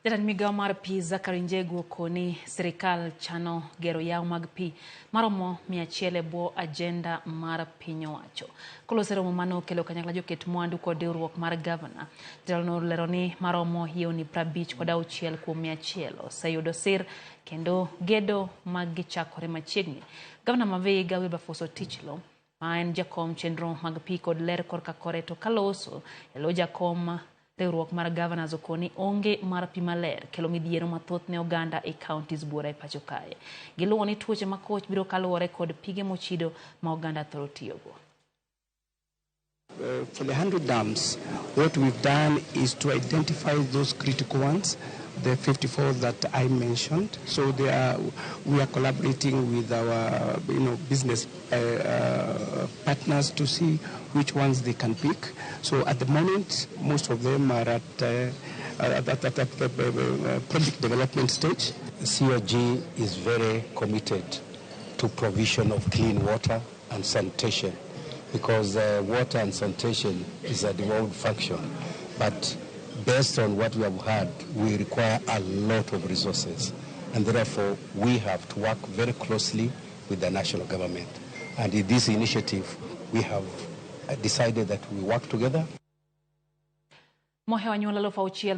Jatend migao mar pi Zachary Njeru koni Sirkal chano gero yaw mag pi maromo 100 bwo ajenda mar piny owacho. Kolose romo mano kelo kanyakla joket mwandu kod riwruok mar gavana. Jalno lero ni maromo yewni 56 kuom 100 oseyudo sir kendo gedo mag gichakore machiegni. Gavana ma Vihiga Wilberforce Otichlo ma en jakom chenro mag pi kod ler korka kore to kaloso elo jakom riwruok mar governors okoni onge mar pi maler kelo midhiero mathoth ne oganda e counties buora e pacho kae. Giluwo ni tuoche makoch biro kaluwore kod pige mochido ma oganda thoro tiyogo. For the 100 dams, what we've done is to identify those critical ones, the 54 that I mentioned. So we are collaborating with our business partners to see which ones they can pick. So at the moment, most of them are at the project development stage. COG is very committed to provision of clean water and sanitation, because water and sanitation is a devolved function. But based on what we have heard, we require a lot of resources. And therefore, we have to work very closely with the national government. And in this initiative, we have decided that we work together.